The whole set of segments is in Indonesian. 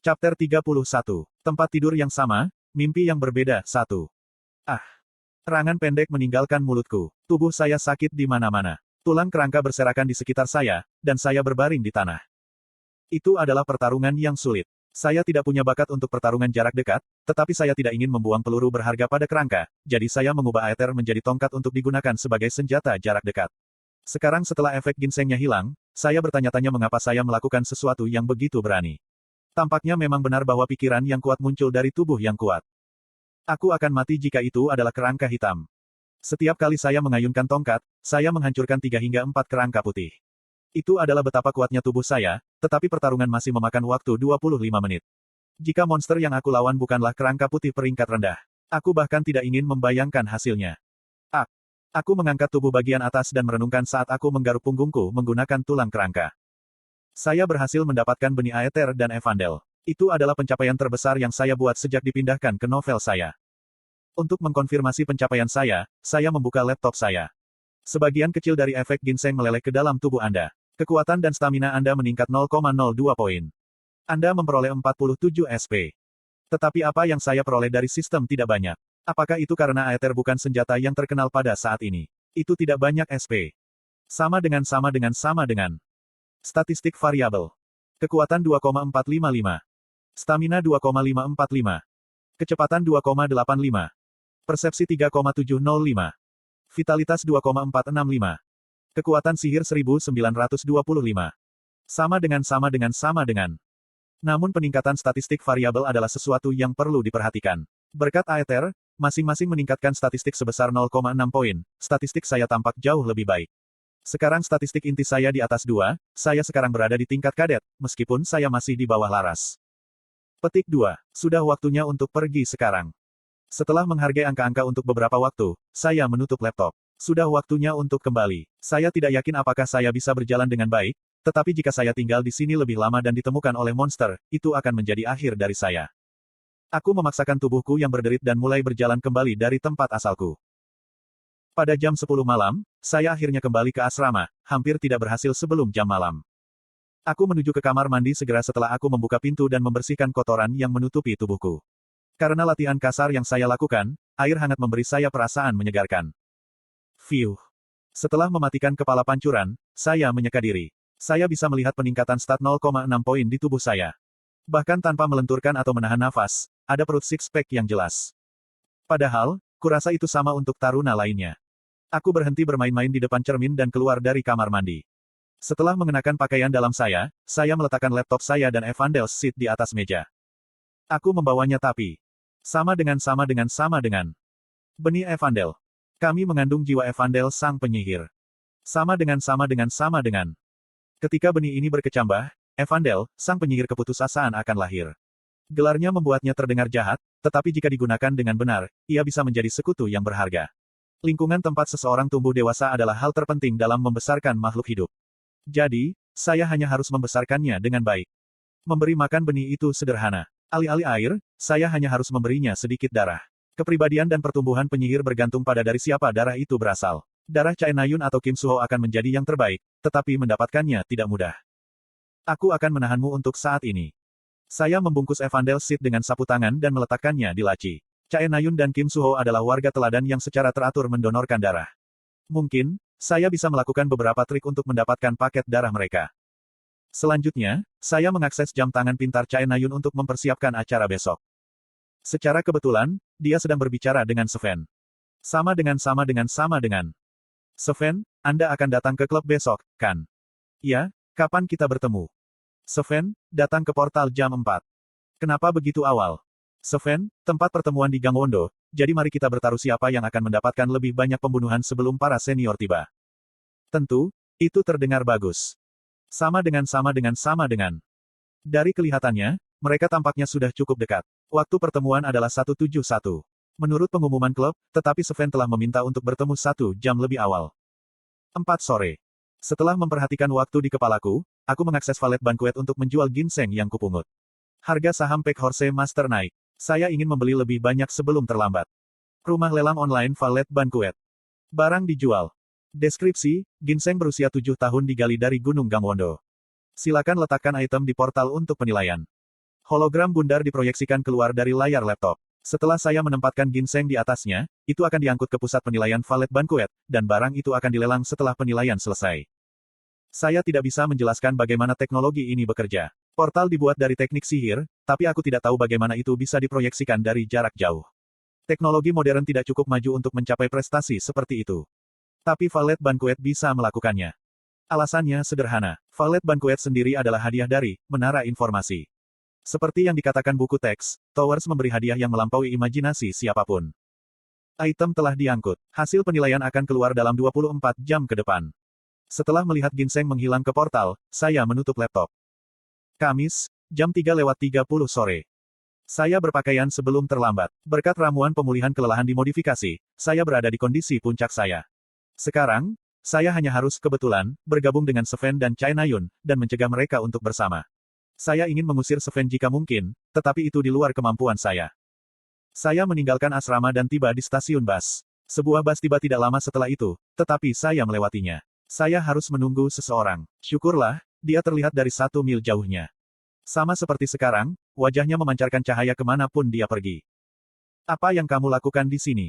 Chapter 31. Tempat tidur yang sama, mimpi yang berbeda, 1. Ah. Erangan pendek meninggalkan mulutku. Tubuh saya sakit di mana-mana. Tulang kerangka berserakan di sekitar saya, dan saya berbaring di tanah. Itu adalah pertarungan yang sulit. Saya tidak punya bakat untuk pertarungan jarak dekat, tetapi saya tidak ingin membuang peluru berharga pada kerangka, jadi saya mengubah aether menjadi tongkat untuk digunakan sebagai senjata jarak dekat. Sekarang setelah efek ginsengnya hilang, saya bertanya-tanya mengapa saya melakukan sesuatu yang begitu berani. Tampaknya memang benar bahwa pikiran yang kuat muncul dari tubuh yang kuat. Aku akan mati jika itu adalah kerangka hitam. Setiap kali saya mengayunkan tongkat, saya menghancurkan 3 hingga 4 kerangka putih. Itu adalah betapa kuatnya tubuh saya, tetapi pertarungan masih memakan waktu 25 menit. Jika monster yang aku lawan bukanlah kerangka putih peringkat rendah, aku bahkan tidak ingin membayangkan hasilnya. Aku mengangkat tubuh bagian atas dan merenungkan saat aku menggaruk punggungku menggunakan tulang kerangka. Saya berhasil mendapatkan benih aether dan evandel. Itu adalah pencapaian terbesar yang saya buat sejak dipindahkan ke novel saya. Untuk mengkonfirmasi pencapaian saya membuka laptop saya. Sebagian kecil dari efek ginseng meleleh ke dalam tubuh Anda. Kekuatan dan stamina Anda meningkat 0,02 poin. Anda memperoleh 47 SP. Tetapi apa yang saya peroleh dari sistem tidak banyak. Apakah itu karena aether bukan senjata yang terkenal pada saat ini? Itu tidak banyak SP. Sama dengan. Statistik variabel. Kekuatan 2,455. Stamina 2,545. Kecepatan 2,85. Persepsi 3,705. Vitalitas 2,465. Kekuatan sihir 1925. Sama dengan. Namun peningkatan statistik variabel adalah sesuatu yang perlu diperhatikan. Berkat aether, masing-masing meningkatkan statistik sebesar 0,6 poin, statistik saya tampak jauh lebih baik. Sekarang statistik inti saya di atas 2, saya sekarang berada di tingkat kadet, meskipun saya masih di bawah laras. Petik 2. Sudah waktunya untuk pergi sekarang. Setelah menghargai angka-angka untuk beberapa waktu, saya menutup laptop. Sudah waktunya untuk kembali. Saya tidak yakin apakah saya bisa berjalan dengan baik, tetapi jika saya tinggal di sini lebih lama dan ditemukan oleh monster, itu akan menjadi akhir dari saya. Aku memaksakan tubuhku yang berderit dan mulai berjalan kembali dari tempat asalku. Pada jam 10 malam, saya akhirnya kembali ke asrama, hampir tidak berhasil sebelum jam malam. Aku menuju ke kamar mandi segera setelah aku membuka pintu dan membersihkan kotoran yang menutupi tubuhku. Karena latihan kasar yang saya lakukan, air hangat memberi saya perasaan menyegarkan. Fiuh. Setelah mematikan kepala pancuran, saya menyeka diri. Saya bisa melihat peningkatan stat 0,6 poin di tubuh saya. Bahkan tanpa melenturkan atau menahan nafas, ada perut six-pack yang jelas. Padahal, kurasa itu sama untuk taruna lainnya. Aku berhenti bermain-main di depan cermin dan keluar dari kamar mandi. Setelah mengenakan pakaian dalam saya meletakkan laptop saya dan Evandel Sheet di atas meja. Aku membawanya tapi. Sama dengan. Benih Evandel. Kami mengandung jiwa Evandel sang penyihir. Sama dengan. Ketika benih ini berkecambah, Evandel, sang penyihir keputusasaan akan lahir. Gelarnya membuatnya terdengar jahat, tetapi jika digunakan dengan benar, ia bisa menjadi sekutu yang berharga. Lingkungan tempat seseorang tumbuh dewasa adalah hal terpenting dalam membesarkan makhluk hidup. Jadi, saya hanya harus membesarkannya dengan baik. Memberi makan benih itu sederhana. Alih-alih air, saya hanya harus memberinya sedikit darah. Kepribadian dan pertumbuhan penyihir bergantung pada dari siapa darah itu berasal. Darah Chae Na-yun atau Kim Suho akan menjadi yang terbaik, tetapi mendapatkannya tidak mudah. Aku akan menahanmu untuk saat ini. Saya membungkus Evandel Sheet dengan sapu tangan dan meletakkannya di laci. Chae Na-yun dan Kim Suho adalah warga teladan yang secara teratur mendonorkan darah. Mungkin, saya bisa melakukan beberapa trik untuk mendapatkan paket darah mereka. Selanjutnya, saya mengakses jam tangan pintar Chae Na-yun untuk mempersiapkan acara besok. Secara kebetulan, dia sedang berbicara dengan Sven. Sama dengan. Sven, Anda akan datang ke klub besok, kan? Ya, kapan kita bertemu? Sven, datang ke portal jam 4. Kenapa begitu awal? Sven, tempat pertemuan di Gangwon-do, jadi mari kita bertaruh siapa yang akan mendapatkan lebih banyak pembunuhan sebelum para senior tiba. Tentu, itu terdengar bagus. Sama dengan. Dari kelihatannya, mereka tampaknya sudah cukup dekat. Waktu pertemuan adalah 1:71. Menurut pengumuman klub, tetapi Sven telah meminta untuk bertemu 1 jam lebih awal. 4 sore. Setelah memperhatikan waktu di kepalaku, aku mengakses Valet Banquet untuk menjual ginseng yang kupungut. Harga saham Peck Horse Master naik. Saya ingin membeli lebih banyak sebelum terlambat. Rumah lelang online Valet Banquet. Barang dijual. Deskripsi, ginseng berusia 7 tahun digali dari Gunung Gangwon-do. Silakan letakkan item di portal untuk penilaian. Hologram bundar diproyeksikan keluar dari layar laptop. Setelah saya menempatkan ginseng di atasnya, itu akan diangkut ke pusat penilaian valet banquet, dan barang itu akan dilelang setelah penilaian selesai. Saya tidak bisa menjelaskan bagaimana teknologi ini bekerja. Portal dibuat dari teknik sihir, tapi aku tidak tahu bagaimana itu bisa diproyeksikan dari jarak jauh. Teknologi modern tidak cukup maju untuk mencapai prestasi seperti itu. Tapi valet banquet bisa melakukannya. Alasannya sederhana. Valet banquet sendiri adalah hadiah dari menara informasi. Seperti yang dikatakan buku teks, Towers memberi hadiah yang melampaui imajinasi siapapun. Item telah diangkut. Hasil penilaian akan keluar dalam 24 jam ke depan. Setelah melihat ginseng menghilang ke portal, saya menutup laptop. Kamis, jam 3:30 sore. Saya berpakaian sebelum terlambat. Berkat ramuan pemulihan kelelahan dimodifikasi, saya berada di kondisi puncak saya. Sekarang, saya hanya harus kebetulan bergabung dengan Sven dan Chai Nayun, dan mencegah mereka untuk bersama. Saya ingin mengusir Sven jika mungkin, tetapi itu di luar kemampuan saya. Saya meninggalkan asrama dan tiba di stasiun bus. Sebuah bus tiba tidak lama setelah itu, tetapi saya melewatinya. Saya harus menunggu seseorang. Syukurlah, dia terlihat dari 1 mil jauhnya. Sama seperti sekarang, wajahnya memancarkan cahaya kemanapun dia pergi. Apa yang kamu lakukan di sini?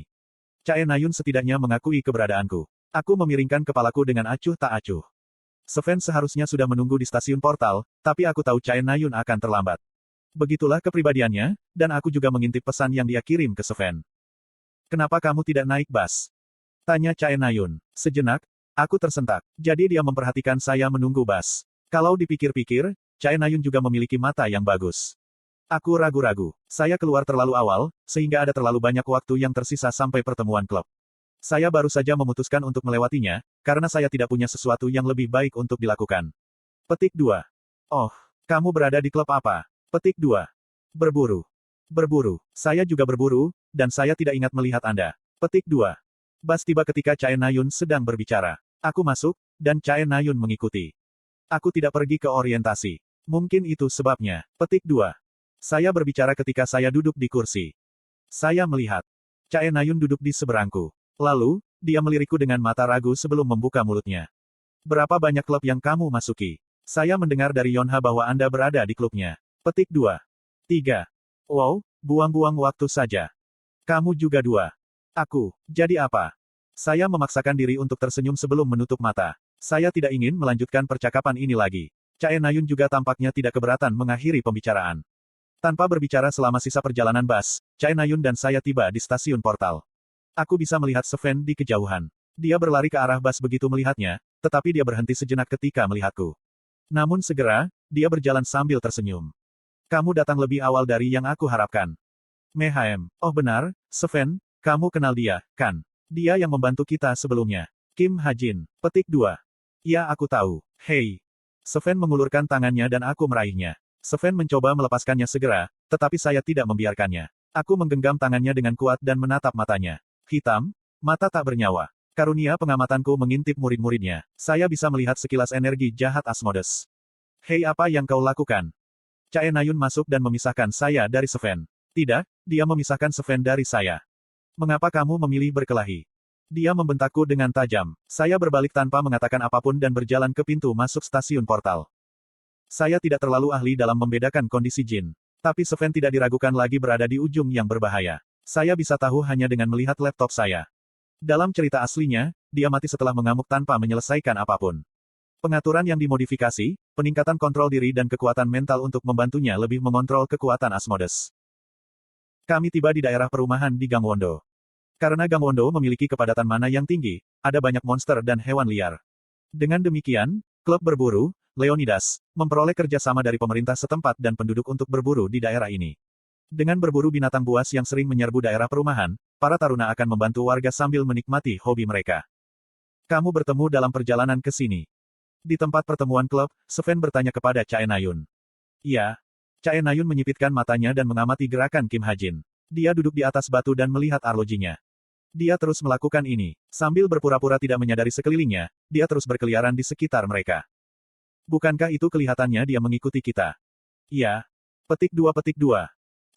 Chai Nayun setidaknya mengakui keberadaanku. Aku memiringkan kepalaku dengan acuh tak acuh. Sven seharusnya sudah menunggu di stasiun portal, tapi aku tahu Chai Nayun akan terlambat. Begitulah kepribadiannya, dan aku juga mengintip pesan yang dia kirim ke Sven. Kenapa kamu tidak naik bus? Tanya Chai Nayun. Sejenak, aku tersentak. Jadi dia memperhatikan saya menunggu bus. Kalau dipikir-pikir, Chai Nayun juga memiliki mata yang bagus. Aku ragu-ragu. Saya keluar terlalu awal, sehingga ada terlalu banyak waktu yang tersisa sampai pertemuan klub. Saya baru saja memutuskan untuk melewatinya, karena saya tidak punya sesuatu yang lebih baik untuk dilakukan. Petik 2. Oh, kamu berada di klub apa? Petik 2. Berburu. Berburu. Saya juga berburu, dan saya tidak ingat melihat Anda. Petik 2. Bas tiba ketika Chai Nayun sedang berbicara. Aku masuk, dan Chai Nayun mengikuti. Aku tidak pergi ke orientasi. Mungkin itu sebabnya. Petik 2. Saya berbicara ketika saya duduk di kursi. Saya melihat. Chai Nayun duduk di seberangku. Lalu, dia melirikku dengan mata ragu sebelum membuka mulutnya. Berapa banyak klub yang kamu masuki? Saya mendengar dari Yonha bahwa Anda berada di klubnya. Petik 2. 3. Wow, buang-buang waktu saja. Kamu juga 2. Aku, jadi apa? Saya memaksakan diri untuk tersenyum sebelum menutup mata. Saya tidak ingin melanjutkan percakapan ini lagi. Chai Nayun juga tampaknya tidak keberatan mengakhiri pembicaraan. Tanpa berbicara selama sisa perjalanan bus, Chai Nayun dan saya tiba di stasiun portal. Aku bisa melihat Sven di kejauhan. Dia berlari ke arah bus begitu melihatnya, tetapi dia berhenti sejenak ketika melihatku. Namun segera, dia berjalan sambil tersenyum. Kamu datang lebih awal dari yang aku harapkan. Mehaem. Oh benar, Sven, kamu kenal dia, kan? Dia yang membantu kita sebelumnya. Kim Ha-jin. Petik 2. Ya aku tahu. Hei. Sven mengulurkan tangannya dan aku meraihnya. Sven mencoba melepaskannya segera, tetapi saya tidak membiarkannya. Aku menggenggam tangannya dengan kuat dan menatap matanya. Hitam, mata tak bernyawa. Karunia pengamatanku mengintip murid-muridnya. Saya bisa melihat sekilas energi jahat Asmodes. Hei apa yang kau lakukan? Chai Nayun masuk dan memisahkan saya dari Sven. Tidak, dia memisahkan Sven dari saya. Mengapa kamu memilih berkelahi? Dia membentakku dengan tajam. Saya berbalik tanpa mengatakan apapun dan berjalan ke pintu masuk stasiun portal. Saya tidak terlalu ahli dalam membedakan kondisi jin. Tapi Sven tidak diragukan lagi berada di ujung yang berbahaya. Saya bisa tahu hanya dengan melihat laptop saya. Dalam cerita aslinya, dia mati setelah mengamuk tanpa menyelesaikan apapun. Pengaturan yang dimodifikasi, peningkatan kontrol diri dan kekuatan mental untuk membantunya lebih mengontrol kekuatan Asmodes. Kami tiba di daerah perumahan di Gangwon-do. Karena Gangwon-do memiliki kepadatan mana yang tinggi, ada banyak monster dan hewan liar. Dengan demikian, klub berburu, Leonidas, memperoleh kerjasama dari pemerintah setempat dan penduduk untuk berburu di daerah ini. Dengan berburu binatang buas yang sering menyerbu daerah perumahan, para taruna akan membantu warga sambil menikmati hobi mereka. Kamu bertemu dalam perjalanan ke sini. Di tempat pertemuan klub, Sven bertanya kepada Chai Nayun. Iya. Chai Nayun menyipitkan matanya dan mengamati gerakan Kim Ha-jin. Dia duduk di atas batu dan melihat arlojinya. Dia terus melakukan ini. Sambil berpura-pura tidak menyadari sekelilingnya, dia terus berkeliaran di sekitar mereka. Bukankah itu kelihatannya dia mengikuti kita? Iya. Petik 2.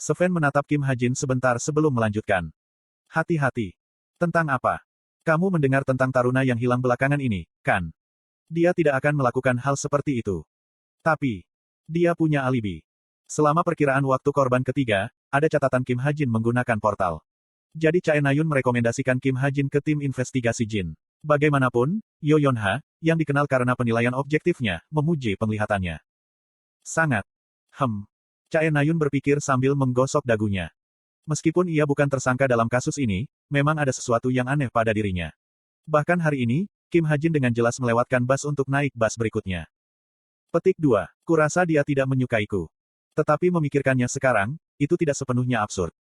Sven menatap Kim Ha-jin sebentar sebelum melanjutkan. Hati-hati. Tentang apa? Kamu mendengar tentang taruna yang hilang belakangan ini, kan? Dia tidak akan melakukan hal seperti itu. Tapi, dia punya alibi. Selama perkiraan waktu korban ketiga, ada catatan Kim Ha-jin menggunakan portal. Jadi Chae Na-yun merekomendasikan Kim Ha-jin ke tim investigasi Jin. Bagaimanapun, Yo Yeon-ha, yang dikenal karena penilaian objektifnya, memuji penglihatannya. Sangat. Chae Na-yun berpikir sambil menggosok dagunya. Meskipun ia bukan tersangka dalam kasus ini, memang ada sesuatu yang aneh pada dirinya. Bahkan hari ini, Kim Ha-jin dengan jelas melewatkan bus untuk naik bus berikutnya. Petik 2. Kurasa dia tidak menyukaiku. Tetapi memikirkannya sekarang, itu tidak sepenuhnya absurd.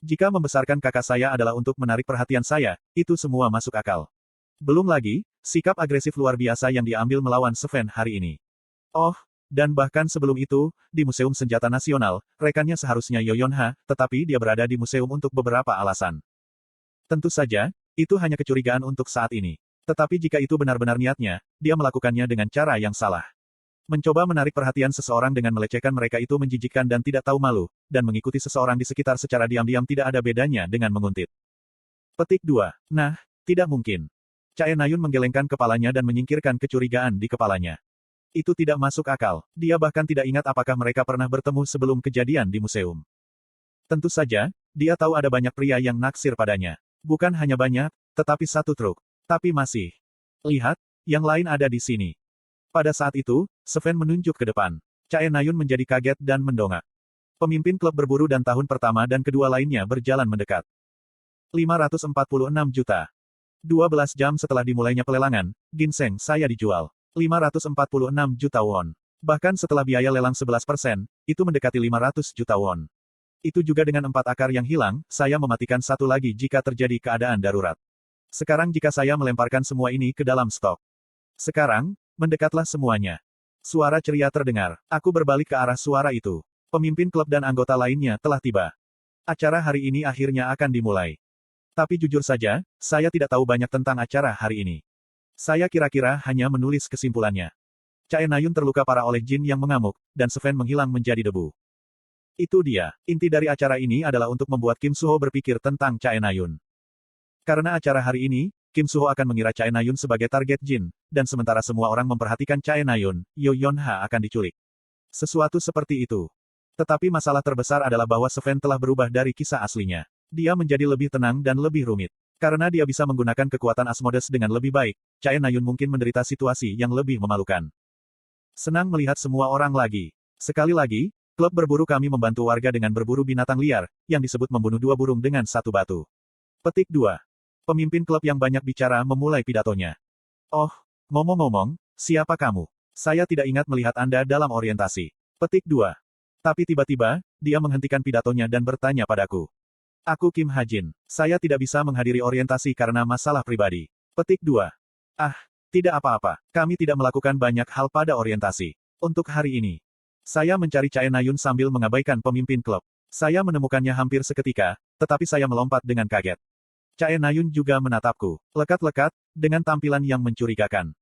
Jika membesarkan kakak saya adalah untuk menarik perhatian saya, itu semua masuk akal. Belum lagi, sikap agresif luar biasa yang diambil melawan Sven hari ini. Oh, dan bahkan sebelum itu, di Museum Senjata Nasional, rekannya seharusnya Yo Yeon-ha, tetapi dia berada di museum untuk beberapa alasan. Tentu saja, itu hanya kecurigaan untuk saat ini. Tetapi jika itu benar-benar niatnya, dia melakukannya dengan cara yang salah. Mencoba menarik perhatian seseorang dengan melecehkan mereka itu menjijikkan dan tidak tahu malu, dan mengikuti seseorang di sekitar secara diam-diam tidak ada bedanya dengan menguntit. Petik 2. Nah, tidak mungkin. Chae Na-yun menggelengkan kepalanya dan menyingkirkan kecurigaan di kepalanya. Itu tidak masuk akal. Dia bahkan tidak ingat apakah mereka pernah bertemu sebelum kejadian di museum. Tentu saja, dia tahu ada banyak pria yang naksir padanya. Bukan hanya banyak, tetapi satu truk. Tapi masih. Lihat, yang lain ada di sini. Pada saat itu, Sven menunjuk ke depan. Chae Na-yun menjadi kaget dan mendongak. Pemimpin klub berburu dan tahun pertama dan kedua lainnya berjalan mendekat. 546 juta. 12 jam setelah dimulainya pelelangan, ginseng saya dijual. 546 juta won. Bahkan setelah biaya lelang 11%, itu mendekati 500 juta won. Itu juga dengan 4 akar yang hilang, saya mematikan satu lagi jika terjadi keadaan darurat. Sekarang jika saya melemparkan semua ini ke dalam stok. Sekarang, mendekatlah semuanya. Suara ceria terdengar. Aku berbalik ke arah suara itu. Pemimpin klub dan anggota lainnya telah tiba. Acara hari ini akhirnya akan dimulai. Tapi jujur saja, saya tidak tahu banyak tentang acara hari ini. Saya kira-kira hanya menulis kesimpulannya. Chae Na-yun terluka parah oleh Jin yang mengamuk, dan Sven menghilang menjadi debu. Itu dia. Inti dari acara ini adalah untuk membuat Kim Suho berpikir tentang Chae Na-yun. Karena acara hari ini, Kim Suho akan mengira Chae Na-yun sebagai target Jin, dan sementara semua orang memperhatikan Chae Na-yun, Yo Yeon-ha akan diculik. Sesuatu seperti itu. Tetapi masalah terbesar adalah bahwa Sven telah berubah dari kisah aslinya. Dia menjadi lebih tenang dan lebih rumit. Karena dia bisa menggunakan kekuatan Asmodes dengan lebih baik, Chae Na-yun mungkin menderita situasi yang lebih memalukan. Senang melihat semua orang lagi. Sekali lagi, klub berburu kami membantu warga dengan berburu binatang liar, yang disebut membunuh 2 burung dengan 1 batu. Petik 2. Pemimpin klub yang banyak bicara memulai pidatonya. Oh, ngomong-ngomong, siapa kamu? Saya tidak ingat melihat Anda dalam orientasi. Petik 2. Tapi tiba-tiba, dia menghentikan pidatonya dan bertanya padaku. Aku Kim Ha-jin. Saya tidak bisa menghadiri orientasi karena masalah pribadi. Petik 2. Ah, tidak apa-apa. Kami tidak melakukan banyak hal pada orientasi. Untuk hari ini. Saya mencari Chae Na-yun sambil mengabaikan pemimpin klub. Saya menemukannya hampir seketika, tetapi saya melompat dengan kaget. Chae Na-yun juga menatapku, lekat-lekat, dengan tampilan yang mencurigakan.